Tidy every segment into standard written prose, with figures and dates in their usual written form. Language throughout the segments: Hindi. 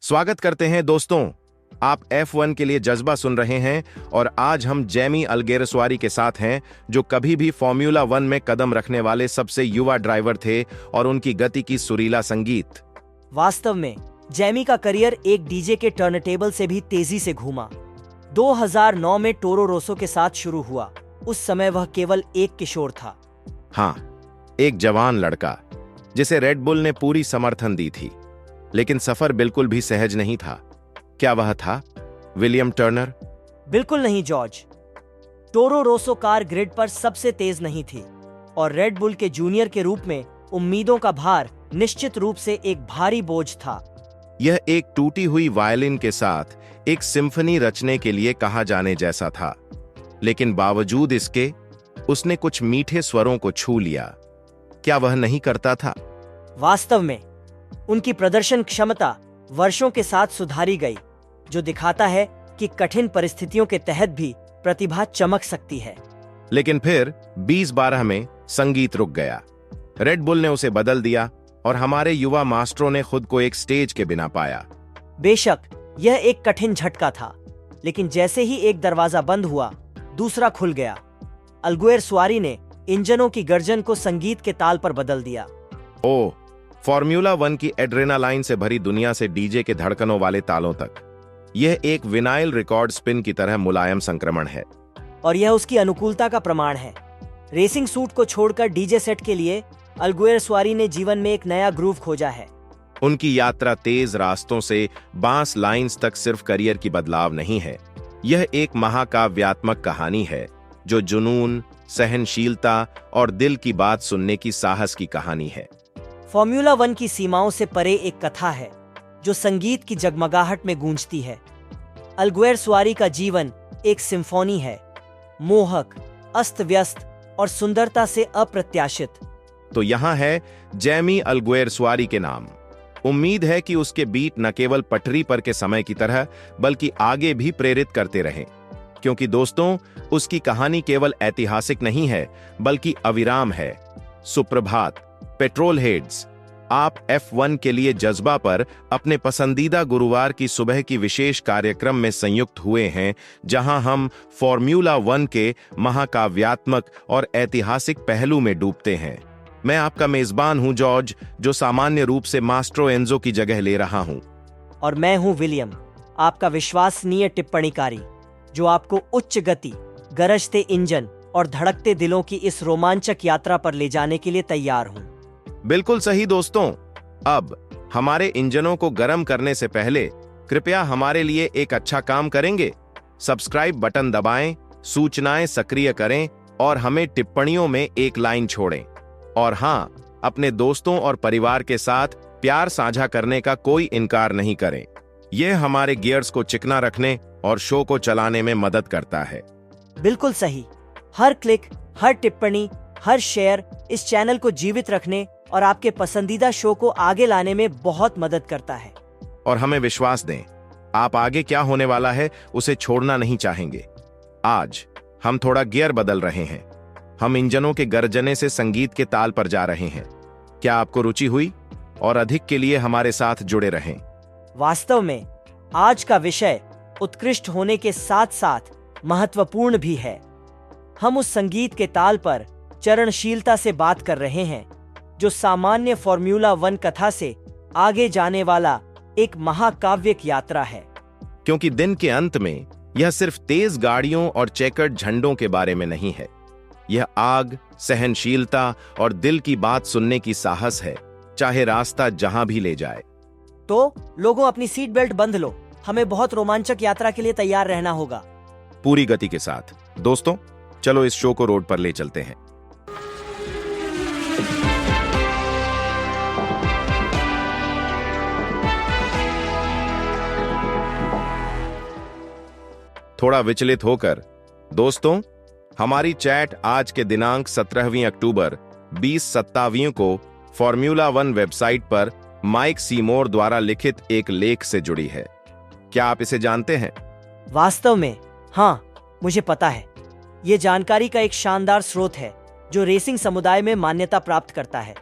स्वागत करते हैं दोस्तों। आप F1 के लिए जज्बा सुन रहे हैं और आज हम जैमी अल्गेरसवारी के साथ हैं, जो कभी भी फॉर्मूला 1 में कदम रखने वाले सबसे युवा ड्राइवर थे और उनकी गति की सुरीला संगीत। वास्तव में जैमी का करियर एक डीजे के टर्नटेबल से भी तेजी से घूमा। 2009 में टोरो रोसो के साथ शुरू हुआ। उस समय वह केवल एक किशोर था। हाँ, एक जवान लड़का जिसे रेड बुल ने पूरी समर्थन दी थी, लेकिन सफर बिल्कुल भी सहज नहीं था। क्या वह था विलियम टर्नर? बिल्कुल नहीं George. Toro Rosso car grid पर सबसे तेज नहीं थी और रेड बुल के जूनियर के रूप में उम्मीदों का भार निश्चित रूप से एक भारी बोझ था। यह एक टूटी हुई वायलिन के साथ एक सिम्फनी रचने के लिए कहा जाने जैसा था, लेकिन बावजूद इसके उसने कुछ मीठे स्वरों को छू लिया। क्या वह नहीं करता था? वास्तव में उनकी प्रदर्शन क्षमता वर्षों के साथ सुधारी गई, जो दिखाता है कि कठिन परिस्थितियों के तहत भी प्रतिभा चमक सकती है। लेकिन फिर 2012 में संगीत रुक गया। रेड बुल ने उसे बदल दिया और हमारे युवा मास्टरों ने खुद को एक स्टेज के बिना पाया। बेशक यह एक कठिन झटका था, लेकिन जैसे ही एक दरवाजा बंद हुआ, दूसरा खुल गया। अल्गेरसवारी ने इंजनों की गर्जन को संगीत के ताल पर बदल दिया। ओह, फॉर्मूला 1 की एड्रेनालाइन से भरी दुनिया से डीजे के धड़कनों वाले तालों तक, यह एक विनाइल रिकॉर्ड स्पिन की तरह मुलायम संक्रमण है। और यह उसकी अनुकूलता का प्रमाण है। रेसिंग सूट को छोड़कर डीजे सेट के लिए अल्गेरसवारी ने जीवन में एक नया ग्रूव खोजा है। उनकी यात्रा तेज रास्तों से बांस लाइंस तक सिर्फ करियर की बदलाव नहीं है, यह एक महाकाव्यात्मक कहानी है जो जुनून, सहनशीलता और दिल की बात सुनने की साहस की कहानी है। फॉर्मूला 1 की सीमाओं से परे एक कथा है जो संगीत की जगमगाहट में गूंजती है। अल्गेरसवारी का जीवन एक सिम्फनी है, मोहक, अस्त व्यस्त और सुंदरता से अप्रत्याशित। तो यहाँ है जैमी अल्गेरसवारी के नाम। उम्मीद है कि उसके बीट न केवल पटरी पर के समय की तरह बल्कि आगे भी प्रेरित करते रहें, क्योंकि दोस्तों, उसकी कहानी केवल ऐतिहासिक नहीं है बल्कि अविराम है। सुप्रभात पेट्रोल हेड्स, आप F1 के लिए जज्बा पर अपने पसंदीदा गुरुवार की सुबह की विशेष कार्यक्रम में संयुक्त हुए हैं, जहां हम फॉर्मूला 1 के महाकाव्यात्मक और ऐतिहासिक पहलू में डूबते हैं। मैं आपका मेजबान हूं जॉर्ज, जो सामान्य रूप से मास्ट्रो एंजो की जगह ले रहा हूं। और मैं हूं विलियम, आपका विश्वसनीय टिप्पणीकारी, जो आपको उच्च गति, गरजते इंजन और धड़कते दिलों की इस रोमांचक यात्रा पर ले जाने के लिए तैयार हूं। बिल्कुल सही दोस्तों। अब हमारे इंजनों को गर्म करने से पहले कृपया हमारे लिए एक अच्छा काम करेंगे। सब्सक्राइब बटन दबाएं, सूचनाएं सक्रिय करें और हमें टिप्पणियों में एक लाइन छोड़ें। और हाँ, अपने दोस्तों और परिवार के साथ प्यार साझा करने का कोई इनकार नहीं करें। यह हमारे गियर्स को चिकना रखने और शो को चलाने में मदद करता है। बिल्कुल सही। हर क्लिक, हर टिप्पणी, हर शेयर इस चैनल को जीवित रखने और आपके पसंदीदा शो को आगे लाने में बहुत मदद करता है। और हमें विश्वास दें, आप आगे क्या होने वाला है उसे छोड़ना नहीं चाहेंगे। आज हम थोड़ा गियर बदल रहे हैं। हम इंजनों के गर्जने से संगीत के ताल पर जा रहे हैं। क्या आपको रुचि हुई? और अधिक के लिए हमारे साथ जुड़े रहें। वास्तव में आज का विषय उत्कृष्ट होने के साथ साथ महत्वपूर्ण भी है। हम उस संगीत के ताल पर चरणशीलता से बात कर रहे हैं जो सामान्य फॉर्मूला 1 कथा से आगे जाने वाला एक महाकाव्यिक यात्रा है। क्योंकि दिन के अंत में यह सिर्फ तेज गाड़ियों और चेकर्ड झंडों के बारे में नहीं है, यह आग, सहनशीलता और दिल की बात सुनने की साहस है, चाहे रास्ता जहां भी ले जाए। तो लोगों, अपनी सीट बेल्ट बंध लो, हमें बहुत रोमांचक यात्रा के लिए तैयार रहना होगा। पूरी गति के साथ दोस्तों, चलो इस शो को रोड पर ले चलते हैं। थोड़ा विचलित होकर दोस्तों, हमारी चैट आज के दिनांक 17 अक्टूबर 2027 को फॉर्मूला 1 वेबसाइट पर माइक सीमोर द्वारा लिखित एक लेख से जुड़ी है। क्या आप इसे जानते हैं? वास्तव में हाँ, मुझे पता है। ये जानकारी का एक शानदार स्रोत है जो रेसिंग समुदाय में मान्यता प्राप्त करता है,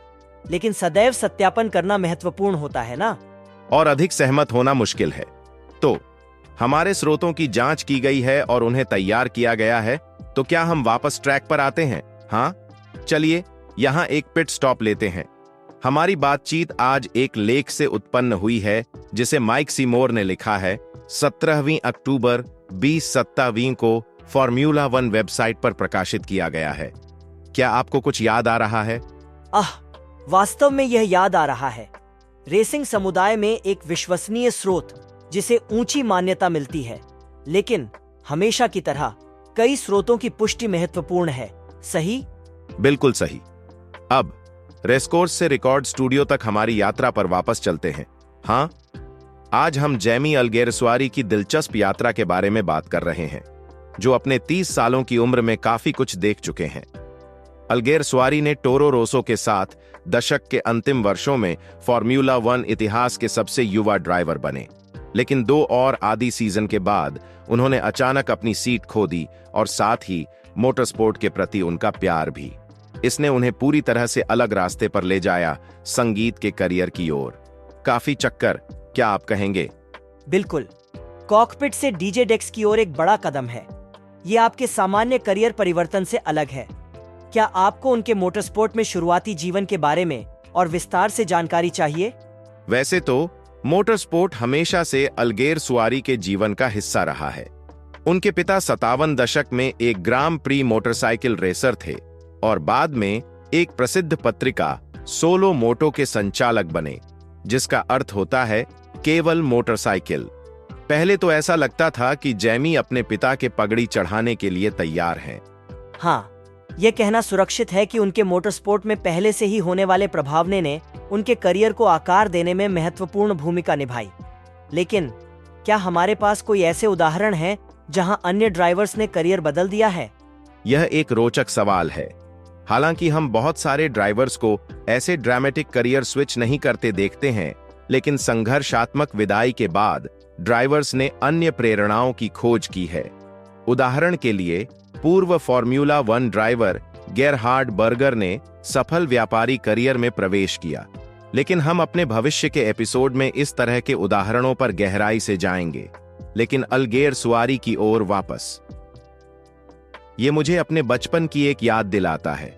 लेकिन सदैव सत्यापन करना महत्वपूर्ण होता है ना। और अधिक सहमत होना मुश्किल है। तो हमारे स्रोतों की जांच की गई है और उन्हें तैयार किया गया है, तो क्या हम वापस ट्रैक पर आते हैं? हाँ, चलिए यहां एक पिट स्टॉप लेते हैं। हमारी बातचीत आज एक लेख से उत्पन्न हुई है जिसे माइक सीमोर ने लिखा है। 17 अक्टूबर 2027 को फॉर्म्यूला 1 वेबसाइट पर प्रकाशित किया गया है। क्या आपको कुछ याद आ रहा है? वास्तव में यह याद आ रहा है। रेसिंग समुदाय में एक विश्वसनीय स्रोत जिसे ऊंची मान्यता मिलती है, लेकिन हमेशा की तरह कई स्रोतों की पुष्टि महत्वपूर्ण है। सही? बिल्कुल सही। अब रेसकोर्स से रिकॉर्ड स्टूडियो तक हमारी यात्रा पर वापस चलते हैं। हाँ, आज हम जैमी अल्गेरसुआरी की दिलचस्प यात्रा के बारे में बात कर रहे हैं, जो अपने 30 सालों की उम्र में काफी कुछ देख चुके हैं। अल्गेरसुआरी ने टोरो रोसो के साथ दशक के अंतिम वर्षों में फॉर्म्यूला 1 इतिहास के सबसे युवा ड्राइवर बने, लेकिन 2 और आधी सीजन के बाद उन्होंने अचानक अपनी सीट खो दी और साथ ही मोटरस्पोर्ट के प्रति उनका प्यार भी। इसने उन्हें पूरी तरह से अलग रास्ते पर ले जाया, संगीत के करियर की ओर। काफी चक्कर, क्या आप कहेंगे? बिल्कुल। कॉकपिट से डीजे डेस्क की ओर एक बड़ा कदम है। ये आपके सामान्य करियर परिवर्तन से अलग है। क्या आपको उनके मोटरस्पोर्ट में शुरुआती जीवन के बारे में और विस्तार से जानकारी चाहिए? वैसे तो मोटरस्पोर्ट हमेशा से अल्गेरसुआरी के जीवन का हिस्सा रहा है। उनके पिता 57 दशक में एक ग्रां प्री मोटरसाइकिल रेसर थे और बाद में एक प्रसिद्ध पत्रिका सोलो मोटो के संचालक बने, जिसका अर्थ होता है केवल मोटरसाइकिल। पहले तो ऐसा लगता था कि जैमी अपने पिता के पगड़ी चढ़ाने के लिए तैयार हैं। हाँ, यह कहना सुरक्षित है कि उनके मोटरस्पोर्ट में पहले से ही होने वाले प्रभाव ने उनके करियर को आकार देने में महत्वपूर्ण भूमिका निभाई। लेकिन क्या हमारे पास कोई ऐसे उदाहरण हैं जहां अन्य ड्राइवर्स ने करियर बदल दिया है? यह एक रोचक सवाल है। हालांकि हम बहुत सारे ड्राइवर्स को ऐसे ड्रामेटिक करियर स्विच नहीं करते देखते हैं, लेकिन संघर्षात्मक विदाई के बाद ड्राइवर्स ने अन्य प्रेरणाओं की खोज की है। उदाहरण के लिए, पूर्व फॉर्म्यूला 1 ड्राइवर गेरहार्ड बर्गर ने सफल व्यापारी करियर में प्रवेश किया, लेकिन हम अपने भविष्य के एपिसोड में इस तरह के उदाहरणों पर गहराई से जाएंगे। लेकिन अल्गेरसुआरी की ओर वापस, ये मुझे अपने बचपन की एक याद दिलाता है।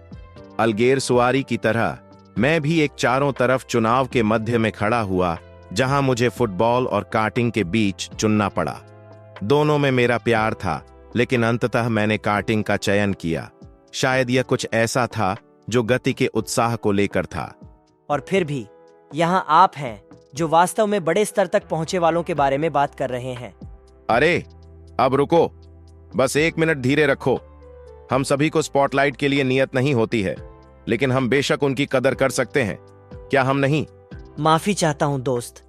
अल्गेरसुआरी की तरह मैं भी एक चारों तरफ चुनाव के मध्य में खड़ा हुआ, जहां मुझे फुटबॉल और कार्टिंग के बीच चुनना पड़ा। दोनों में मेरा प्यार था, लेकिन अंततः मैंने कार्टिंग का चयन किया। शायद यह कुछ ऐसा था जो गति के उत्साह को लेकर था। और फिर भी यहाँ आप हैं जो वास्तव में बड़े स्तर तक पहुंचे वालों के बारे में बात कर रहे हैं। अरे, अब रुको, बस 1 मिनट धीरे रखो। हम सभी को स्पॉटलाइट के लिए नियत नहीं होती है, लेकिन हम बेशक उनकी कदर कर सकते हैं, क्या हम नहीं? माफी चाहता हूं दोस्त,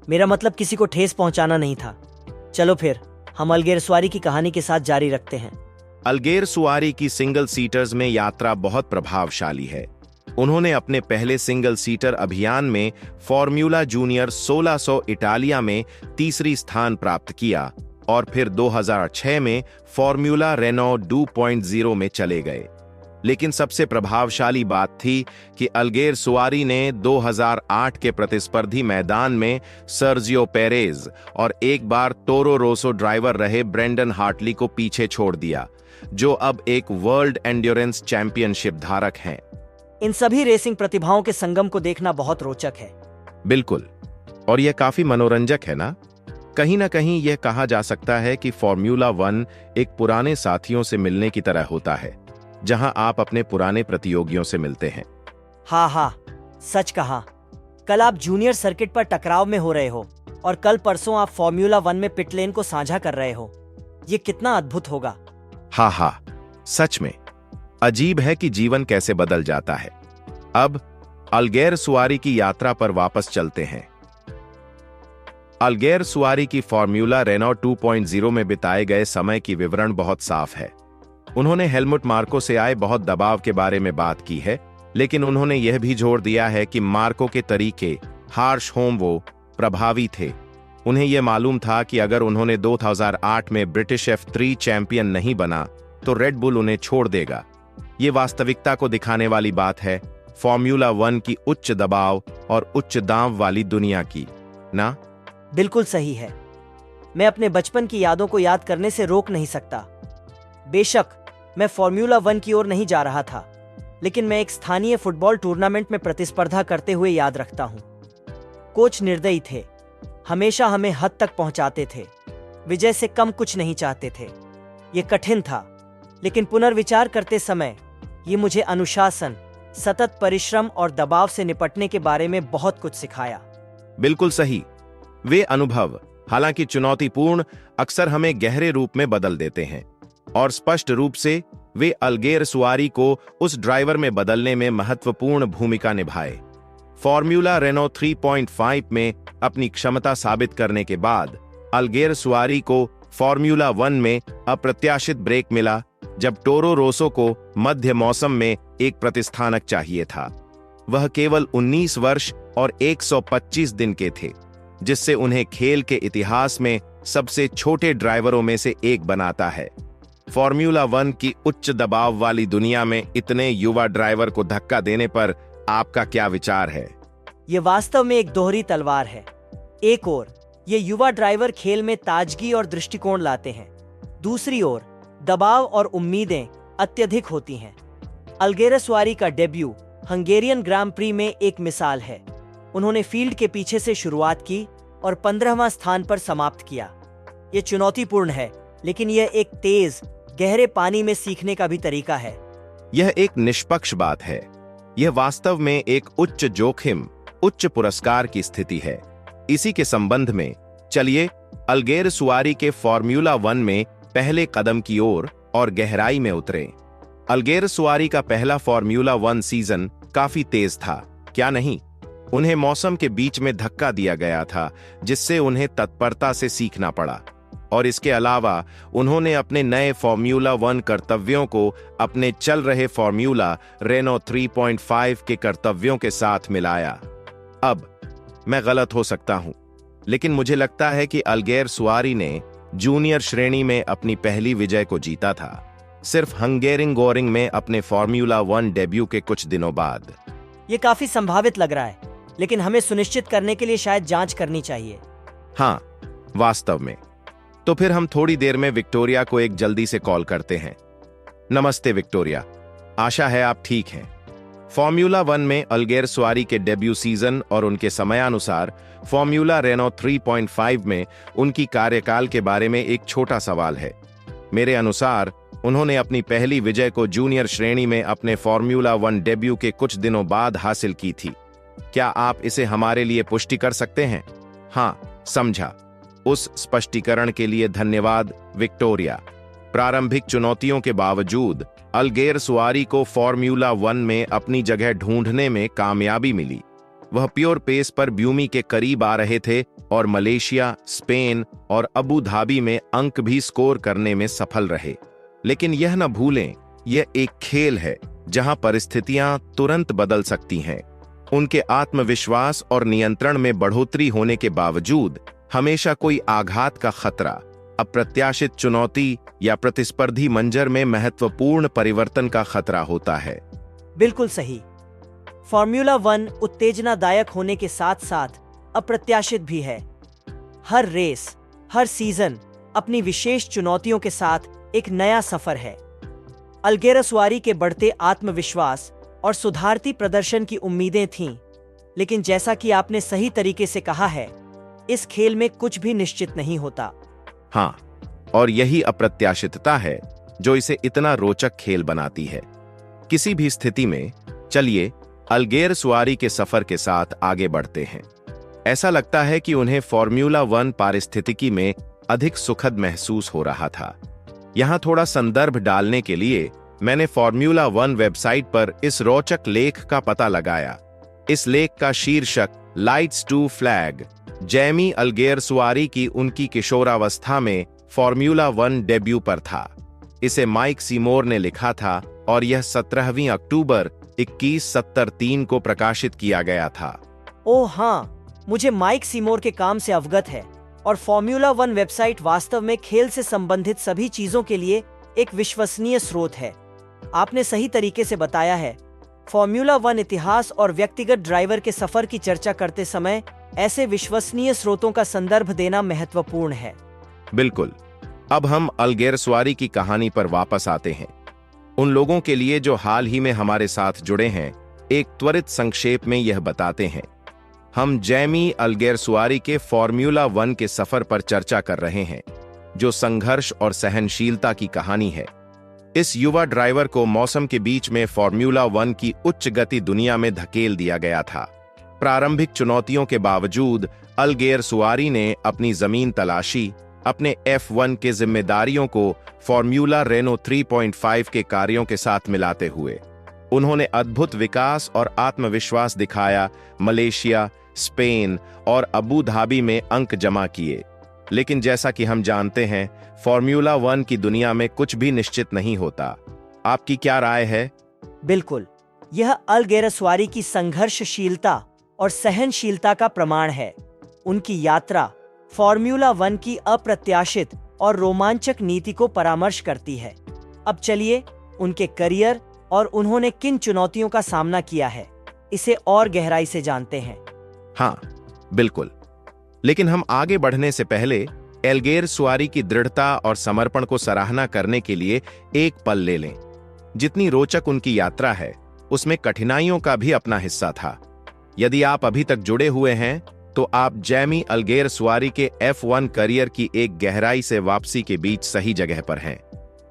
मेरा मतलब किसी को ठेस पहुंचाना नहीं था। चलो फिर हम अल्गेरसुआरी की कहानी के साथ जारी रखते हैं। अल्गेरसुआरी की सिंगल सीटर्स में यात्रा बहुत प्रभावशाली है। उन्होंने अपने पहले सिंगल सीटर अभियान में फॉर्म्यूला जूनियर 1600 इटालिया में तीसरी स्थान प्राप्त किया और फिर 2006 में फॉर्म्यूला रेनो 2.0 में चले गए। लेकिन सबसे प्रभावशाली बात थी कि अल्गेरसुआरी ने 2008 के प्रतिस्पर्धी मैदान में सर्जियो पेरेज और एक बार टोरो रोसो ड्राइवर रहे ब्रेंडन हार्टली को पीछे छोड़ दिया, जो अब एक वर्ल्ड एंड्योरेंस चैंपियनशिप धारक हैं। इन सभी रेसिंग प्रतिभाओं के संगम को देखना बहुत रोचक है। बिल्कुल, और यह काफी मनोरंजक है ना? कहीं ना कहीं यह कहा जा सकता है कि फॉर्म्यूला 1 एक पुराने साथियों से मिलने की तरह होता है, जहां आप अपने पुराने प्रतियोगियों से मिलते हैं। हाँ, सच कहा। कल आप जूनियर सर्किट पर टकराव में हो रहे हो और कल परसों आप फॉर्म्यूला 1 में पिट लेन को साझा कर रहे हो। ये कितना अद्भुत होगा। हाँ, सच में अजीब है कि जीवन कैसे बदल जाता है। अब अल्गेरसुआरी की यात्रा पर वापस चलते हैं। अल्गेरसुआरी की फॉर्म्यूला रेनो 2.0 में बिताए गए समय की विवरण बहुत साफ है। उन्होंने हेलमुट मार्को से आए बहुत दबाव के बारे में बात की है, लेकिन उन्होंने यह भी जोर दिया है कि मार्को के तरीके हार्श होम वो प्रभावी थे। उन्हें यह मालूम था कि अगर उन्होंने 2008 में ब्रिटिश F3 चैंपियन नहीं बना तो रेड बुल उन्हें छोड़ देगा। ये वास्तविकता को दिखाने वाली बात है, फॉर्म्यूला 1 की उच्च दबाव और उच्च दांव वाली दुनिया की। ना? बिल्कुल सही है। मैं अपने बचपन की यादों को याद करने से रोक नहीं सकता। बेशक मैं फॉर्मूला 1 की ओर नहीं जा रहा था, लेकिन मैं एक स्थानीय फुटबॉल टूर्नामेंट में प्रतिस्पर्धा करते हुए याद रखता हूँ। कोच निर्दयी थे, हमेशा हमें हद तक पहुंचाते थे, विजय से कम कुछ नहीं चाहते थे। ये कठिन था, लेकिन पुनर्विचार करते समय ये मुझे अनुशासन, सतत परिश्रम और दबाव से निपटने के बारे में बहुत कुछ सिखाया। बिल्कुल सही। वे अनुभव, हालांकि चुनौतीपूर्ण, अक्सर हमें गहरे रूप में बदल देते हैं, और स्पष्ट रूप से वे अल्गेरसुआरी को उस ड्राइवर में बदलने में महत्वपूर्ण भूमिका निभाए। फॉर्मूला रेनो 3.5 में अपनी क्षमता साबित करने के बाद अल्गेरसुआरी को फॉर्मूला 1 में अप्रत्याशित ब्रेक मिला, जब टोरो रोसो को मध्य मौसम में एक प्रतिस्थानक चाहिए था। वह केवल 19 वर्ष और 125 दिन के थे, जिससे उन्हें खेल के इतिहास में सबसे छोटे ड्राइवरों में से एक बनाता है। फॉर्मूला 1 की उच्च दबाव वाली दुनिया में इतने युवा ड्राइवर को धक्का देने पर आपका क्या विचार है? ये वास्तव में एक दोहरी तलवार है। एक ओर ये युवा ड्राइवर खेल में ताजगी और दृष्टिकोण लाते हैं, दूसरी ओर दबाव और उम्मीदें अत्यधिक होती हैं। अल्गेरसुआरी का डेब्यू हंगेरियन ग्रां प्री में एक मिसाल है। उन्होंने फील्ड के पीछे से शुरुआत की और 15वां स्थान पर समाप्त किया। यह चुनौतीपूर्ण है, लेकिन यह एक तेज, गहरे पानी में सीखने का भी तरीका है। यह एक निष्पक्ष बात है। यह वास्तव में एक उच्च जोखिम, उच्च पुरस्कार की स्थिति है। इसी के संबंध में चलिए अल्गेरसुआरी के फॉर्मूला 1 में पहले कदम की ओर और गहराई में उतरें। अल्गेरसुआरी का पहला फॉर्मूला 1 सीजन काफी तेज था, क्या नहीं? उन्हें मौसम के बीच में धक्का दिया गया था, जिससे उन्हें तत्परता से सीखना पड़ा, और इसके अलावा उन्होंने अपने नए फॉर्मूला 1 कर्तव्यों को अपने चल रहे फॉर्मूला रेनो 3.5 के कर्तव्यों के साथ मिलाया। अब मैं गलत हो सकता हूं, लेकिन मुझे लगता है कि अल्गेरसुआरी ने जूनियर श्रेणी में अपनी पहली विजय को जीता था, सिर्फ हंगेरिंगोरिंग में अपने फॉर्मूला 1 डेब्यू के कुछ दिनों बाद। ये काफी संभावित लग रहा है, लेकिन हमें सुनिश्चित करने के लिए शायद जांच करनी चाहिए। हाँ, वास्तव में। तो फिर हम थोड़ी देर में विक्टोरिया को एक जल्दी से कॉल करते हैं। नमस्ते विक्टोरिया, आशा है आप ठीक हैं। फॉर्मूला 1 में अल्गेरसुआरी के डेब्यू सीजन और उनके समयानुसार फॉर्मूला रेनो 3.5 में उनकी कार्यकाल के बारे में एक छोटा सवाल है। मेरे अनुसार उन्होंने अपनी पहली विजय को जूनियर श्रेणी में अपने फॉर्मूला 1 डेब्यू के कुछ दिनों बाद हासिल की थी। क्या आप इसे हमारे लिए पुष्टि कर सकते हैं? हाँ, समझा। उस स्पष्टीकरण के लिए धन्यवाद विक्टोरिया। प्रारंभिक चुनौतियों के बावजूद अल्गेरसुआरी को फॉर्मूला 1 में अपनी जगह ढूंढने में कामयाबी मिली। वह प्योर पेस पर ब्यूमी के करीब आ रहे थे और मलेशिया, स्पेन और अबू धाबी में अंक भी स्कोर करने में सफल रहे। लेकिन यह न भूलें, यह एक खेल है जहां परिस्थितियां तुरंत बदल सकती हैं। उनके आत्मविश्वास और नियंत्रण में बढ़ोतरी होने के बावजूद हमेशा कोई आघात का खतरा, अप्रत्याशित चुनौती या प्रतिस्पर्धी मंजर में महत्वपूर्ण परिवर्तन का खतरा होता है। बिल्कुल सही। फॉर्मूला 1 उत्तेजनादायक होने के साथ साथ अप्रत्याशित भी है। हर रेस, हर सीजन अपनी विशेष चुनौतियों के साथ एक नया सफर है। अल्गेरसुआरी के बढ़ते आत्मविश्वास और सुधारती प्रदर्शन की उम्मीदें थीं, लेकिन जैसा कि आपने सही तरीके से कहा है, इस खेल में कुछ भी निश्चित नहीं होता। हाँ, और यही अप्रत्याशितता है जो इसे इतना रोचक खेल बनाती है। किसी भी स्थिति में चलिए अल्गेरसुआरी के सफर के साथ आगे बढ़ते हैं। ऐसा लगता है कि उन्हें फॉर्मूला 1 पारिस्थितिकी में अधिक सुखद महसूस हो रहा था। यहां थोड़ा संदर्भ डालने के लिए मैंने फॉर्मूला 1 वेबसाइट पर इस रोचक लेख का पता लगाया। इस लेख का शीर्षक लाइट्स टू फ्लैग, जैमी अल्गेरसुआरी की उनकी किशोरावस्था में फॉर्मूला 1 डेब्यू पर था। इसे माइक सीमोर ने लिखा था और यह 17वीं अक्टूबर 2173 को प्रकाशित किया गया था। ओह हाँ, मुझे माइक सीमोर के काम से अवगत है, और फॉर्मूला 1 वेबसाइट वास्तव में खेल से संबंधित सभी चीजों के लिए एक विश्वसनीय स्रोत है। आपने सही तरीके से बताया है। फॉर्मूला 1 इतिहास और व्यक्तिगत ड्राइवर के सफर की चर्चा करते समय ऐसे विश्वसनीय स्रोतों का संदर्भ देना महत्वपूर्ण है। बिल्कुल। अब हम अलगेरसवारी की कहानी पर वापस आते हैं। उन लोगों के लिए जो हाल ही में हमारे साथ जुड़े हैं, एक त्वरित संक्षेप में यह बताते हैं। हम जैमी अलगेरसवारी के फॉर्मूला 1 के सफर पर चर्चा कर रहे हैं, जो संघर्ष और सहनशीलता की कहानी है। इस युवा ड्राइवर को मौसम के बीच में फॉर्मूला 1 की उच्च गति दुनिया में धकेल दिया गया था। प्रारंभिक चुनौतियों के बावजूद अलगेरसवारी ने अपनी जमीन तलाशी, अपने F1 के जिम्मेदारियों को फॉर्मूला रेनो 3.5 के कार्यों के साथ मिलाते हुए उन्होंने अद्भुत विकास और आत्मविश्वास दिखाया, मलेशिया, स्पेन और अबू धाबी में अंक जमा किए। लेकिन जैसा कि हम जानते हैं, फॉर्मूला 1 की दुनिया में कुछ भी निश्चित नहीं होता। आपकी क्या राय है? बिल्कुल, यह अलगेरसवारी की संघर्षशीलता और सहनशीलता का प्रमाण है। उनकी यात्रा फॉर्मूला 1 की अप्रत्याशित और रोमांचक नीति को परामर्श करती है। अब चलिए उनके करियर और उन्होंने किन चुनौतियों का सामना किया है, इसे और गहराई से जानते हैं। हाँ, बिल्कुल। लेकिन हम आगे बढ़ने से पहले अलगेरसवारी की दृढ़ता और समर्पण को सराहना करने के लिए एक पल ले लें। जितनी रोचक उनकी यात्रा है, उसमें कठिनाइयों का भी अपना हिस्सा था। यदि आप अभी तक जुड़े हुए हैं, तो आप जैमी अलगेरसवारी के F1 करियर की एक गहराई से वापसी के बीच सही जगह पर हैं।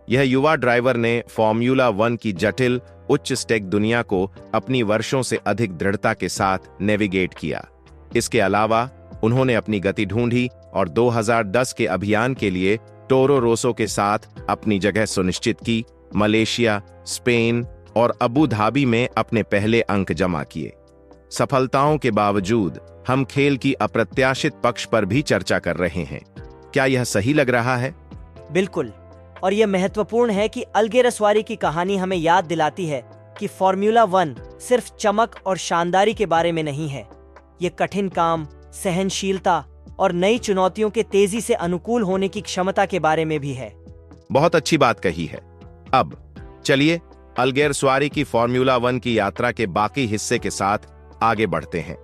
यह युवा ड्राइवर ने फॉर्मूला 1 की जटिल, उच्च स्टेक दुनिया को अपनी वर्षों से अधिक दृढ़ता के साथ नेविगेट किया। इसके अलावा उन्होंने अपनी गति ढूंढी और 2010 के अभियान के लिए टोरो रोसो के साथ अपनी जगह सुनिश्चित की, मलेशिया, स्पेन और अबू धाबी में अपने पहले अंक जमा किए। सफलताओं के बावजूद हम खेल की अप्रत्याशित पक्ष पर भी चर्चा कर रहे हैं। क्या यह सही लग रहा है? बिल्कुल, और यह महत्वपूर्ण है कि अलगेरसवारी की कहानी हमें याद दिलाती है कि फॉर्मूला 1 सिर्फ चमक और शानदारी के बारे में नहीं है। यह कठिन काम, सहनशीलता और नई चुनौतियों के तेजी से अनुकूल होने की क्षमता के बारे में भी है। बहुत अच्छी बात कही है। अब चलिए अलगेरसवारी की फॉर्मूला 1 की यात्रा के बाकी हिस्से के साथ आगे बढ़ते हैं।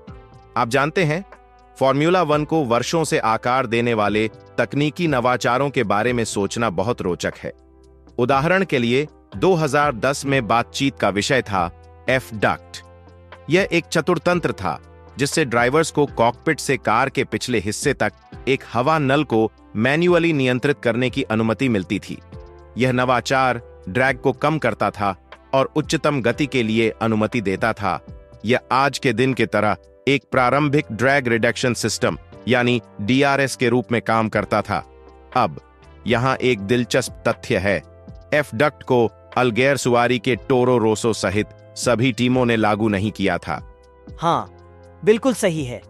आप जानते हैं, फॉर्मूला 1 को वर्षों से आकार देने वाले तकनीकी नवाचारों के बारे में सोचना बहुत रोचक है। उदाहरण के लिए 2010 में बातचीत का विषय था F-डक्ट। यह एक चतुर्थतंत्र था जिससे ड्राइवर्स को कॉकपिट से कार के पिछले हिस्से तक एक हवा नल को मैन्युअली नियंत्रित करने की अनुमति मिलती थी। यह नवाचार ड्रैग को कम करता था और उच्चतम गति के लिए अनुमति देता था। यह आज के दिन की तरह एक प्रारंभिक ड्रैग रिडक्शन सिस्टम यानी DRS के रूप में काम करता था। अब यहां एक दिलचस्प तथ्य है, F-डक्ट को अलगेरसवारी के टोरो रोसो सहित सभी टीमों ने लागू नहीं किया था। हाँ, बिल्कुल सही है।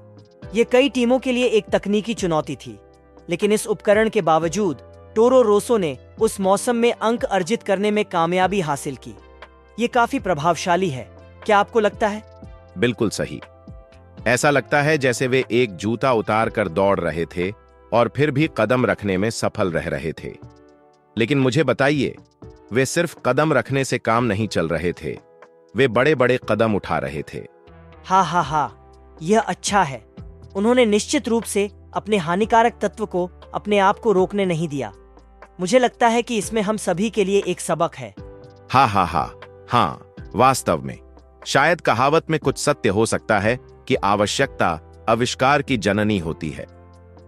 ये कई टीमों के लिए एक तकनीकी चुनौती थी, लेकिन इस उपकरण के बावजूद टोरो रोसो ने उस मौसम में अंक अर्जित करने में कामयाबी हासिल की। ये काफी प्रभावशाली है, क्या आपको लगता है? बिल्कुल सही। ऐसा लगता है जैसे वे एक जूता उतार कर दौड़ रहे थे और फिर भी कदम रखने में सफल रह रहे थे। लेकिन मुझे बताइए, वे सिर्फ कदम रखने से काम नहीं चल रहे थे, वे बड़े बड़े कदम उठा रहे थे। हाँ, यह अच्छा है। उन्होंने निश्चित रूप से अपने हानिकारक तत्व को अपने आप को रोकने नहीं दिया। मुझे लगता है कि इसमें हम सभी के लिए एक सबक है। हाँ, वास्तव में शायद कहावत में कुछ सत्य हो सकता है कि आवश्यकता आविष्कार की जननी होती है।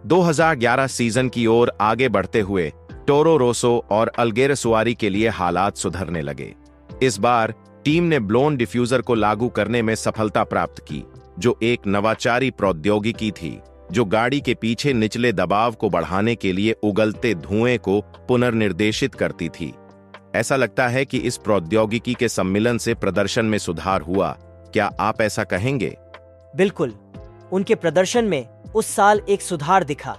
2011 सीजन की ओर आगे बढ़ते हुए टोरो रोसो और अलगेरसवारी के लिए हालात सुधरने लगे। इस बार टीम ने ब्लोन डिफ्यूजर को लागू करने में सफलता प्राप्त की, जो एक नवाचारी प्रौद्योगिकी थी जो गाड़ी के पीछे निचले दबाव को बढ़ाने के लिए उगलते धुएं को पुनर्निर्देशित करती थी। ऐसा लगता है कि इस प्रौद्योगिकी के सम्मिलन से प्रदर्शन में सुधार हुआ। क्या आप ऐसा कहेंगे? बिल्कुल, उनके प्रदर्शन में उस साल एक सुधार दिखा।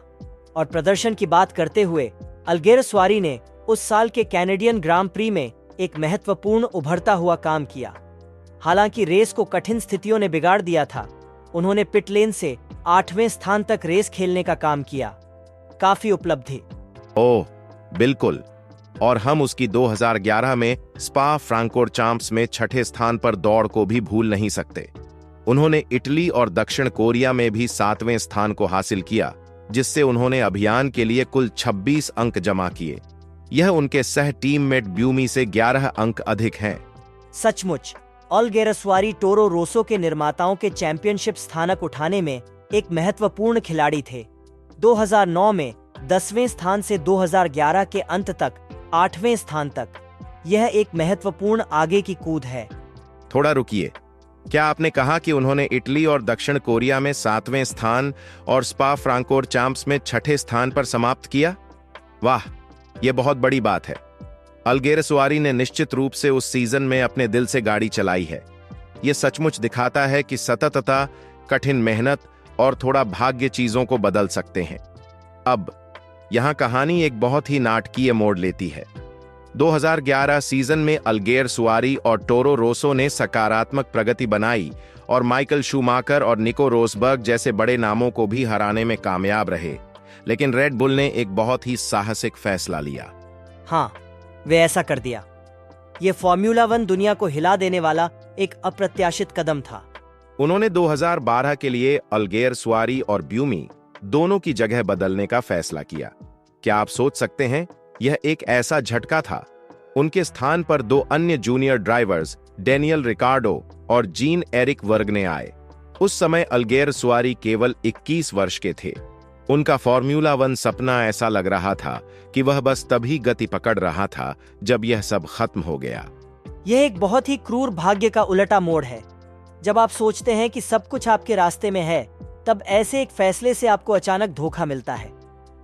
और प्रदर्शन की बात करते हुए अलगेरसवारी ने उस साल के कैनेडियन ग्रां प्री में एक महत्वपूर्ण उभरता हुआ काम किया। हालांकि रेस को कठिन स्थितियों ने बिगाड़ दिया था, उन्होंने पिट लेन से 8वें स्थान तक रेस खेलने का काम किया। काफी उपलब्धि। ओह, बिल्कुल। और हम उसकी 2011 में स्पा फ्रैंकोरचाम्प्स में 6ठे स्थान पर दौड़ को भी भूल नहीं सकते। उन्होंने इटली और दक्षिण कोरिया में भी 7वें स्थान को हासिल किया, जिससे उन्होंने अभियान के लिए कुल 26 अंक जमा किए। यह उनके सह टीममेट ब्यूमी से 11 अंक अधिक हैं। सचमुच अलगेरसवारी टोरो रोसो के निर्माताओं के चैंपियनशिप स्थानक उठाने में एक महत्वपूर्ण खिलाड़ी थे। 2009 में 10वें स्थान से 2011 के अंत तक 8वें स्थान तक, यह एक महत्वपूर्ण आगे की कूद है। थोड़ा रुकिए, क्या आपने कहा कि उन्होंने इटली और दक्षिण कोरिया में 7वें स्थान और स्पा फ्रांकोरचाम्प्स में 6ठे स्थान पर समाप्त किया? वाह, यह बहुत बड़ी बात है। अलगेरसवारी ने निश्चित रूप से उस सीजन में अपने दिल से गाड़ी चलाई है। यह सचमुच दिखाता है कि सततता, कठिन मेहनत और थोड़ा भाग्य चीजों को बदल सकते हैं। अब यहां कहानी एक बहुत ही नाटकीय मोड़ लेती है। 2011 सीजन में अलगेरसवारी और टोरो रोसो ने सकारात्मक प्रगति बनाई और माइकल शूमाकर और निको रोसबर्ग जैसे बड़े नामों को भी हराने में कामयाब रहे, लेकिन रेड बुल ने एक बहुत ही साहसिक फैसला लिया। हाँ, वे ऐसा कर दिया। यह फॉर्मूला 1 दुनिया को हिला देने वाला एक अप्रत्याशित कदम था। उन्होंने 2012 के लिए अलगेरसवारी और ब्यूमी दोनों की जगह बदलने का फैसला किया। क्या आप सोच सकते हैं, यह एक ऐसा झटका था। उनके स्थान पर 2 अन्य जूनियर ड्राइवर्स डेनियल रिकार्डो और जीन एरिक वर्गने आए। उस समय अलगेरसवारी केवल 21 वर्ष के थे। उनका फॉर्मूला 1 सपना ऐसा लग रहा था कि वह बस तभी गति पकड़ रहा था जब यह सब खत्म हो गया। यह एक बहुत ही क्रूर भाग्य का उलटा मोड़ है। जब आप सोचते हैं कि सब कुछ आपके रास्ते में है, तब ऐसे एक फैसले से आपको अचानक धोखा मिलता है।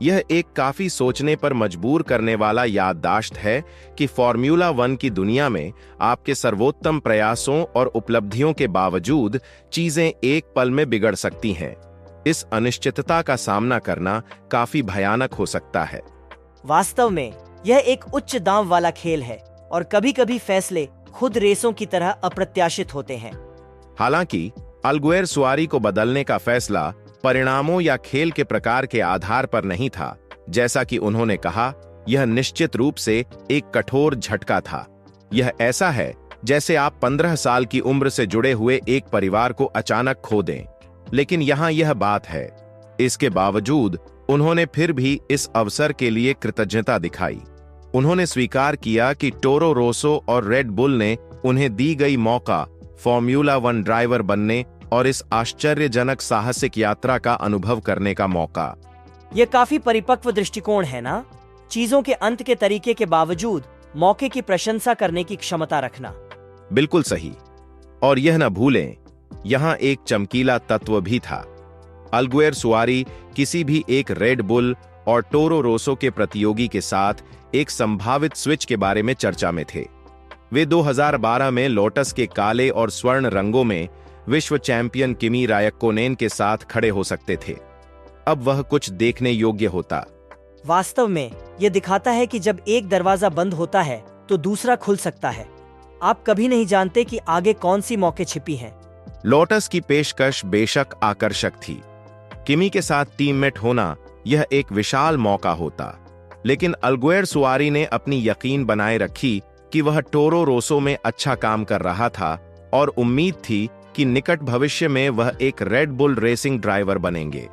यह एक काफी सोचने पर मजबूर करने वाला याददाश्त है कि फॉर्मूला 1 की दुनिया में आपके सर्वोत्तम प्रयासों और उपलब्धियों के बावजूद चीजें एक पल में बिगड़ सकती हैं। इस अनिश्चितता का सामना करना काफी भयानक हो सकता है। वास्तव में यह एक उच्च दांव वाला खेल है और कभी-कभी फैसले खुद रेसों की तरह अप्रत्याशित होते हैं। हालांकि अलगेरसवारी को बदलने का फैसला परिणामों या खेल के प्रकार के आधार पर नहीं था। जैसा कि उन्होंने कहा, यह निश्चित रूप से एक कठोर झटका था। यह ऐसा है जैसे आप 15 साल की उम्र से जुड़े हुए एक परिवार को अचानक खो दें। लेकिन यहां यह बात है, इसके बावजूद उन्होंने फिर भी इस अवसर के लिए कृतज्ञता दिखाई। उन्होंने स्वीकार किया कि टोरो रोसो और रेड बुल ने उन्हें दी गई मौका फॉर्मूला 1 ड्राइवर बनने और इस आश्चर्यजनक साहसिक यात्रा का अनुभव करने का मौका। यह काफी परिपक्व दृष्टिकोण है ना? चीजों के अंत के तरीके के बावजूद मौके की प्रशंसा करने की क्षमता रखना। बिल्कुल सही। और यह न भूलें, यहां एक चमकीला तत्व भी था। अलगेरसवारी किसी भी एक रेड बुल और टोरो रोसो के प्रतियोगी के साथ एक संभावित स्विच के बारे में चर्चा में थे। वे 2012 में लोटस के काले और स्वर्ण रंगों में विश्व चैंपियन किमी रायक्कोनेन के साथ खड़े हो सकते थे। अब वह कुछ देखने योग्य होता। वास्तव में यह दिखाता है कि जब एक दरवाजा बंद होता है तो दूसरा खुल सकता है। आप कभी नहीं जानते कि आगे कौन सी मौके छिपी हैं। लोटस की पेशकश बेशक आकर्षक थी। किमी के साथ टीममेट होना यह एक विशाल मौका होता, लेकिन अलगेरसवारी ने अपनी यकीन बनाए रखी कि वह टोरो रोसो में अच्छा काम कर रहा था और उम्मीद थी कि निकट भविष्य में वह एक रेड बुल रेसिंग ड्राइवर बनेंगे।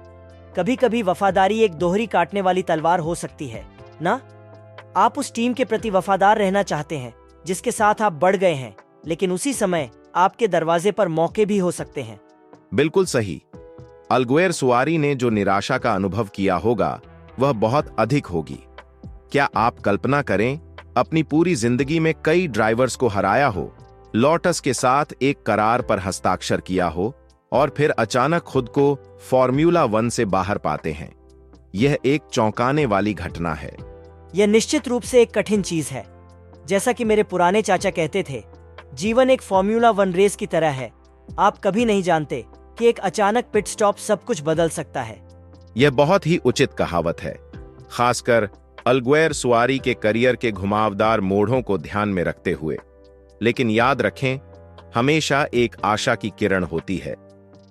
कभी-कभी वफादारी एक दोहरी काटने वाली तलवार हो सकती है ना? आप उस टीम के प्रति वफादार रहना चाहते हैं जिसके साथ आप बढ़ गए हैं, लेकिन उसी समय आपके दरवाजे पर मौके भी हो सकते हैं। बिल्कुल सही। अलगेरसवारी ने जो निराशा का अनुभव किया होगा वह बहुत अधिक होगी। क्या आप कल्पना करें, अपनी पूरी जिंदगी में कई ड्राइवर्स को हराया हो, लोटस के साथ एक करार पर हस्ताक्षर किया हो और फिर अचानक खुद को फॉर्मूला 1 से बाहर पाते हैं। यह एक चौंकाने वाली घटना है। यह निश्चित रूप से एक कठिन चीज है। जैसा कि मेरे पुराने चाचा कहते थे, जीवन एक फॉर्मूला 1 रेस की तरह है। आप कभी नहीं जानते कि एक अचानक पिट स्टॉप सब कुछ बदल सकता है। यह बहुत ही उचित कहावत है, खासकर अलगेरसवारी के करियर के घुमावदार मोड़ों को ध्यान में रखते हुए। लेकिन याद रखें, हमेशा एक आशा की किरण होती है।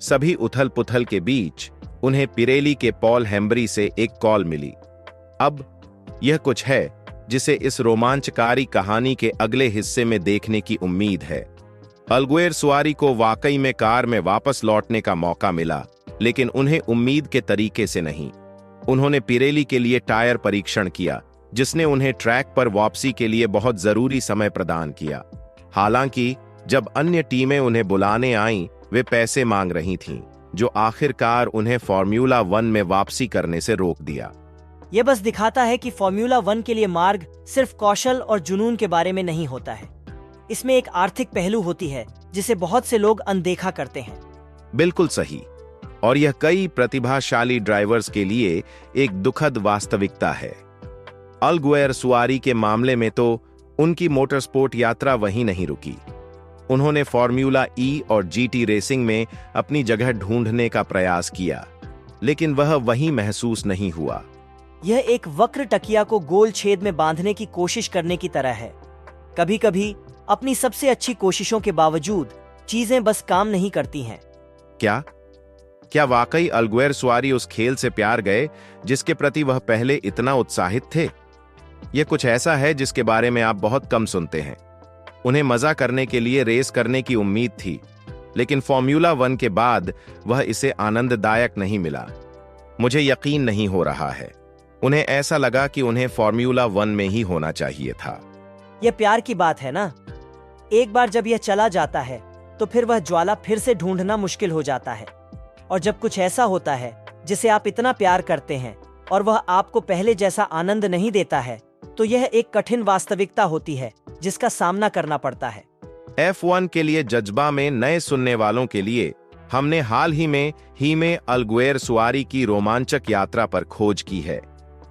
सभी उथल पुथल के बीच उन्हें पिरेली के पॉल हेम्ब्री से एक कॉल मिली। अब यह कुछ है जिसे इस रोमांचकारी कहानी के अगले हिस्से में देखने की उम्मीद है। अल्गुएर सुआरी को वाकई में कार में वापस लौटने का मौका मिला, लेकिन उन्हें उम्मीद के तरीके से नहीं। उन्होंने पिरेली के लिए टायर परीक्षण किया, जिसने उन्हें ट्रैक पर वापसी के लिए बहुत जरूरी समय प्रदान किया। हालांकि जब अन्य टीमें उन्हें बुलाने आईं, वे पैसे मांग रही थीं, जो आखिरकार उन्हें फॉर्मूला 1 में वापसी करने से रोक दिया। यह बस दिखाता है कि फॉर्मूला 1 के लिए मार्ग सिर्फ कौशल और जुनून के बारे में नहीं होता है। इसमें एक आर्थिक पहलू होती है जिसे बहुत से लोग अनदेखा करते हैं। बिल्कुल सही। और यह कई प्रतिभाशाली ड्राइवर्स के लिए एक दुखद वास्तविकता है। अल्गुएर सुआरी के मामले में तो उनकी मोटरस्पोर्ट यात्रा वहीं नहीं रुकी। उन्होंने फॉर्मूला ई और जीटी रेसिंग में अपनी जगह ढूंढने का प्रयास किया, लेकिन वह वहीं महसूस नहीं हुआ। यह एक वक्र टकिया को गोल छेद में बांधने की कोशिश करने की तरह है। कभी कभी अपनी सबसे अच्छी कोशिशों के बावजूद चीजें बस काम नहीं करती हैं। क्या वाकई अल्गुएर सुआरी उस खेल से प्यार गए जिसके प्रति वह पहले इतना उत्साहित थे? यह कुछ ऐसा है जिसके बारे में आप बहुत कम सुनते हैं। उन्हें मजा करने के लिए रेस करने की उम्मीद थी, लेकिन फॉर्मूला 1 के बाद वह इसे आनंददायक नहीं मिला। मुझे यकीन नहीं हो रहा है। उन्हें ऐसा लगा कि उन्हें फॉर्मूला 1 में ही होना चाहिए था। यह प्यार की बात है ना। एक बार जब यह चला जाता है तो फिर वह ज्वाला फिर से ढूंढना मुश्किल हो जाता है। और जब कुछ ऐसा होता है जिसे आप इतना प्यार करते हैं और वह आपको पहले जैसा आनंद नहीं देता है, तो यह एक कठिन वास्तविकता होती है जिसका सामना करना पड़ता है। F1 के लिए जज्बा में नए सुनने वालों के लिए हमने हाल ही में अल्गुएर सुआरी की रोमांचक यात्रा पर खोज की है।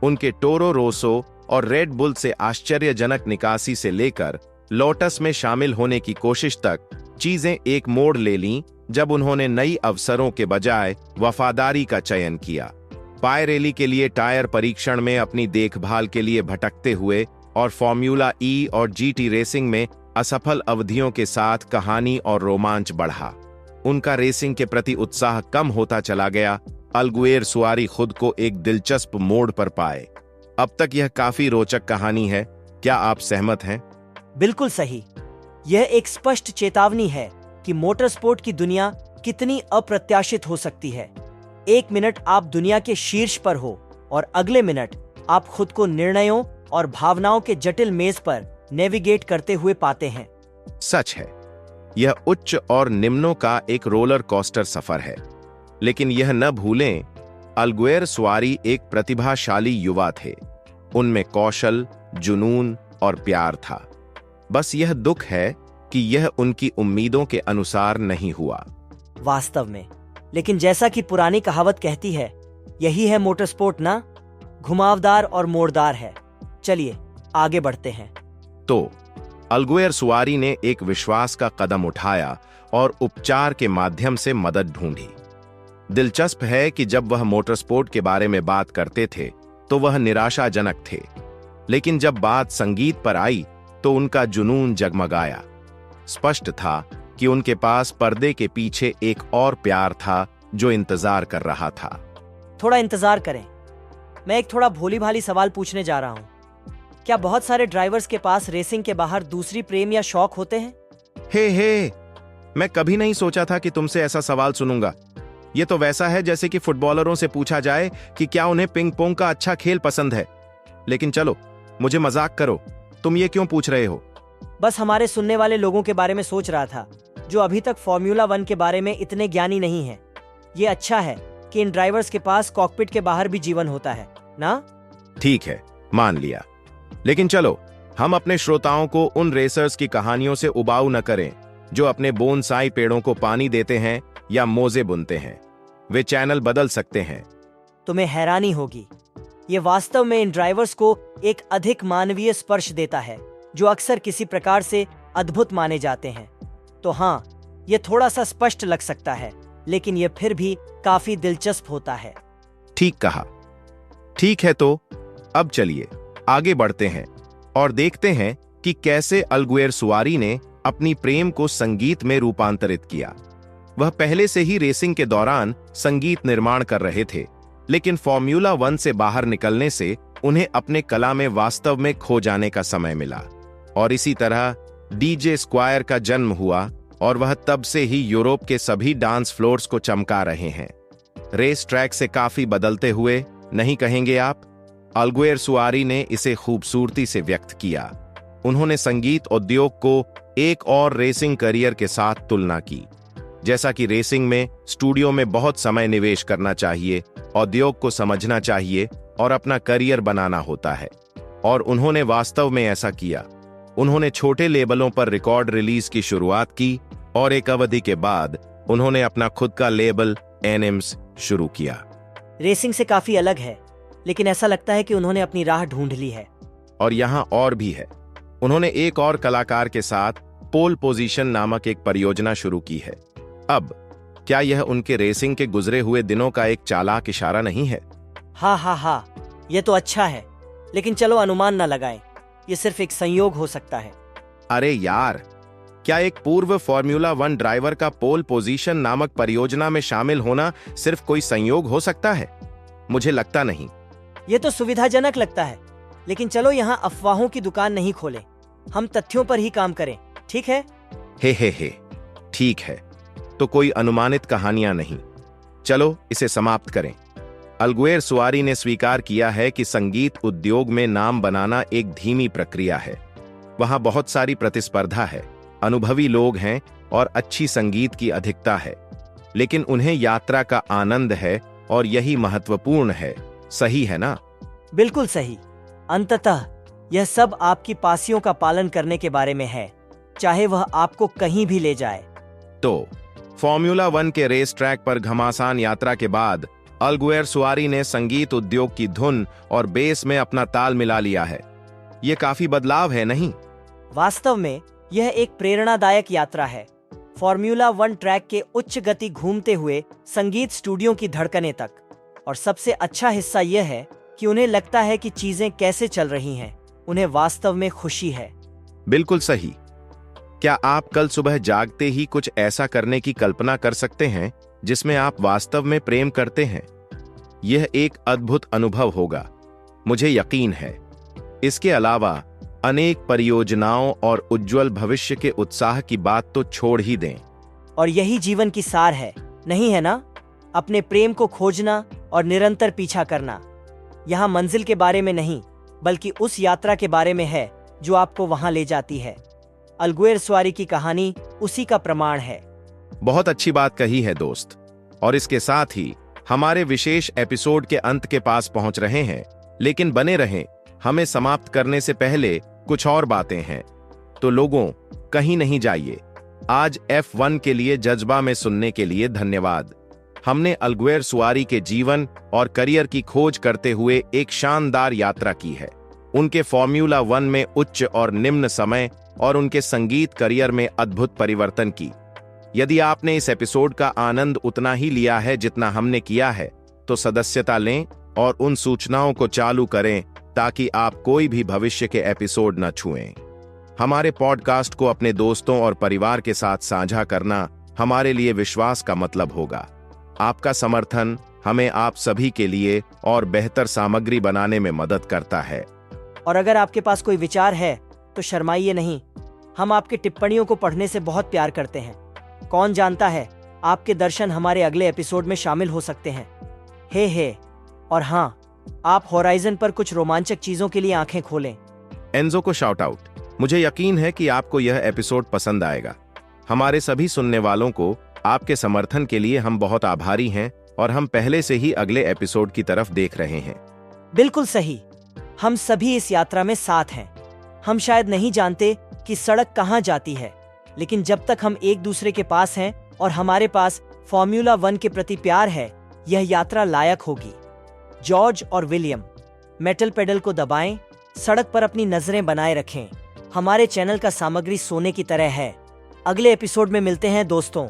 उनके टोरो रोसो और रेड बुल से आश्चर्यजनक निकासी से लेकर लोटस में शामिल होने की कोशिश तक चीजें एक मोड़ ले लीं जब उन्होंने नई अवसरों के बजाय वफादारी का चयन किया। पायरेली के लिए टायर परीक्षण में अपनी देखभाल के लिए भटकते हुए और फॉर्मूला ई और जीटी रेसिंग में असफल अवधियों के साथ कहानी और रोमांच बढ़ा। उनका रेसिंग के प्रति उत्साह कम होता चला गया। अल्गुएर सुआरी खुद को एक दिलचस्प मोड़ पर पाए। अब तक यह काफी रोचक कहानी है। क्या आप सहमत हैं? बिल्कुल सही। यह एक स्पष्ट चेतावनी है कि मोटरस्पोर्ट की दुनिया कितनी अप्रत्याशित हो सकती है। एक मिनट आप दुनिया के शीर्ष पर हो और अगले मिनट आप खुद को निर्णयों और भावनाओं के जटिल मेज पर नेविगेट करते हुए पाते हैं। सच है, यह उच्च और निम्नों का एक रोलर कोस्टर सफर है। लेकिन यह न भूलें, अल्गुएर सुआरी एक प्रतिभाशाली युवा थे। उनमें कौशल, जुनून और प्यार था। बस यह दुख है कि यह उनकी उम्मीदों के अनुसार नहीं हुआ। वास्तव में, लेकिन जैसा कि पुरानी कहावत कहती है, यही है मोटरस्पोर्ट ना, घुमावदार और मोड़दार है। चलिए आगे बढ़ते हैं। तो अल्गुएर सुआरी ने एक विश्वास का कदम उठाया और उपचार के माध्यम से मदद ढूंढी। दिलचस्प है कि जब वह मोटरस्पोर्ट के बारे में बात करते थे तो वह निराशाजनक थे, लेकिन जब बात संगीत पर आई तो उनका जुनून जगमगाया। स्पष्ट था कि उनके पास पर्दे के पीछे एक और प्यार था जो इंतजार कर रहा था। थोड़ा इंतजार करें, मैं एक थोड़ा भोली भाली सवाल पूछने जा रहा हूं। क्या बहुत सारे ड्राइवर्स के पास रेसिंग के बाहर दूसरी प्रेम या शौक होते हैं? हे, मैं कभी नहीं सोचा था कि तुमसे ऐसा सवाल सुनूंगा। यह तो वैसा है जैसे कि फुटबॉलरों से पूछा जाए कि क्या उन्हें पिंग पोंग का अच्छा खेल पसंद है। लेकिन चलो, मुझे मजाक करो, तुम ये क्यों पूछ रहे हो? बस हमारे सुनने वाले लोगों के बारे में सोच रहा था जो अभी तक फॉर्मूला 1 के बारे में इतने ज्ञानी नहीं हैं। ये अच्छा है कि इन ड्राइवर्स के पास कॉकपिट के बाहर भी जीवन होता है ना? ठीक है, मान लिया। लेकिन चलो, हम अपने श्रोताओं को उन रेसर्स की कहानियों से उबाऊ न करें जो अपने बोनसाई पेड़ों को पानी देते हैं या मोजे बुनते हैं। वे चैनल बदल सकते हैं। तुम्हें हैरानी होगी, ये वास्तव में इन ड्राइवर्स को एक अधिक मानवीय स्पर्श देता है जो अक्सर किसी प्रकार से अद्भुत माने जाते हैं। तो हाँ, ये थोड़ा सा स्पष्ट लग सकता है, लेकिन यह फिर भी काफी दिलचस्प होता है। ठीक कहा। ठीक है, तो अब चलिए आगे बढ़ते हैं और देखते हैं कि कैसे अल्गुएर सुआरी ने अपनी प्रेम को संगीत में रूपांतरित किया। वह पहले से ही रेसिंग के दौरान संगीत निर्माण कर रहे थे, लेकिन फॉर्मूला 1 से बाहर निकलने से उन्हें अपने कला में वास्तव में खो जाने का समय मिला। और इसी तरह डीजे स्क्वायर का जन्म हुआ, और वह तब से ही यूरोप के सभी डांस फ्लोर्स को चमका रहे हैं। रेस ट्रैक से काफी बदलते हुए नहीं कहेंगे आप? अल्गुएर सुआरी ने इसे खूबसूरती से व्यक्त किया। उन्होंने संगीत उद्योग को एक और रेसिंग करियर के साथ तुलना की। जैसा कि रेसिंग में स्टूडियो में बहुत समय निवेश करना चाहिए, उद्योग को समझना चाहिए और अपना करियर बनाना होता है, और उन्होंने वास्तव में ऐसा किया। उन्होंने छोटे लेबलों पर रिकॉर्ड रिलीज की शुरुआत की और एक अवधि के बाद उन्होंने अपना खुद का लेबल एनिम्स शुरू किया। रेसिंग से काफी अलग है, लेकिन ऐसा लगता है कि उन्होंने अपनी राह ढूंढ ली है। और यहाँ और भी है। उन्होंने एक और कलाकार के साथ पोल पोजीशन नामक एक परियोजना शुरू की है। अब क्या यह उनके रेसिंग के गुजरे हुए दिनों का एक चालाक इशारा नहीं है? हाँ, यह तो अच्छा है, लेकिन चलो अनुमान न लगाएं। यह सिर्फ एक संयोग हो सकता है। अरे यार, क्या एक पूर्व फॉर्मूला 1 ड्राइवर का पोल पोजीशन नामक परियोजना में शामिल होना सिर्फ कोई संयोग हो सकता है? मुझे लगता नहीं। यह तो सुविधाजनक लगता है, लेकिन चलो यहाँ अफवाहों की दुकान नहीं खोलें। हम तथ्यों पर ही काम करें, ठीक है? हे, ठीक है। तो कोई अनुमानित कहानियां नहीं। चलो इसे समाप्त करें। अल्गुएर सुआरी ने स्वीकार किया है कि संगीत उद्योग में नाम बनाना एक धीमी प्रक्रिया है। वहां बहुत सारी प्रतिस्पर्धा है, अनुभवी लोग हैं और अच्छी संगीत की अधिकता है, लेकिन उन्हें यात्रा का आनंद है और यही महत्वपूर्ण है। सही है ना? बिल्कुल सही। अंततः यह सब आपकी पासियों का पालन करने के बारे में है, चाहे वह आपको कहीं भी ले जाए। तो फॉर्मूला 1 के रेस ट्रैक पर घमासान यात्रा के बाद अल्गुएर सुआरी ने संगीत उद्योग की धुन और बेस में अपना ताल मिला लिया है। यह काफी बदलाव है, नहीं? वास्तव में यह एक प्रेरणादायक यात्रा है। फॉर्मूला 1 ट्रैक के उच्च गति घूमते हुए संगीत स्टूडियो की धड़कनें तक। और सबसे अच्छा हिस्सा यह है कि उन्हें लगता है कि चीजें कैसे चल रही हैं। उन्हें वास्तव में खुशी है। बिल्कुल सही। क्या आप कल सुबह जागते ही कुछ ऐसा करने की कल्पना कर सकते हैं जिसमें आप वास्तव में प्रेम करते हैं? यह एक अद्भुत अनुभव होगा, मुझे यकीन है। इसके अलावा अनेक परियोजनाओं और उज्जवल भविष्य के उत्साह की बात तो छोड़ ही दें। और यही जीवन की सार है, नहीं है ना? अपने प्रेम को खोजना और निरंतर पीछा करना। यहाँ मंजिल के बारे में नहीं, बल्कि उस यात्रा के बारे में है जो आपको वहां ले जाती है। अल्गुएर सुआरी की कहानी उसी का प्रमाण है। बहुत अच्छी बात कही है दोस्त। और इसके साथ ही हमारे विशेष एपिसोड के अंत के पास पहुंच रहे हैं, लेकिन बने रहें। हमें समाप्त करने से पहले कुछ और बातें हैं। तो लोगों, कहीं नहीं जाइए। आज F1 के लिए जज्बा में सुनने के लिए धन्यवाद। हमने अल्गुएर सुआरी के जीवन और करियर की खोज करते हुए एक शानदार यात्रा की है। उनके फॉर्मूला 1 में उच्च और निम्न समय और उनके संगीत करियर में अद्भुत परिवर्तन की। यदि आपने इस एपिसोड का आनंद उतना ही लिया है जितना हमने किया है, तो सदस्यता लें और उन सूचनाओं को चालू करें ताकि आप कोई भी भविष्य के एपिसोड न छुएं। हमारे पॉडकास्ट को अपने दोस्तों और परिवार के साथ साझा करना हमारे लिए विश्वास का मतलब होगा। आपका समर्थन हमें आप सभी के लिए और बेहतर सामग्री बनाने में मदद करता है। और अगर आपके पास कोई विचार है तो शर्माइए नहीं। हम आपकी टिप्पणियों को पढ़ने से बहुत प्यार करते हैं। कौन जानता है, आपके दर्शन हमारे अगले एपिसोड में शामिल हो सकते हैं। हे और हाँ, आप होराइजन पर कुछ रोमांचक चीजों के लिए आंखें खोलें। एंजो को शाउट आउट। मुझे यकीन है कि आपको यह एपिसोड पसंद आएगा। हमारे सभी सुनने वालों को आपके समर्थन के लिए हम बहुत आभारी हैं और हम पहले से ही अगले एपिसोड की तरफ देख रहे हैं। बिल्कुल सही। हम सभी इस यात्रा में साथ हैं। हम शायद नहीं जानते कि सड़क कहां जाती है, लेकिन जब तक हम एक दूसरे के पास हैं और हमारे पास फॉर्मूला 1 के प्रति प्यार है, यह यात्रा लायक होगी। जॉर्ज और विलियम, मेटल पेडल को दबाएं, सड़क पर अपनी नजरें बनाए रखें। हमारे चैनल का सामग्री सोने की तरह है। अगले एपिसोड में मिलते हैं दोस्तों।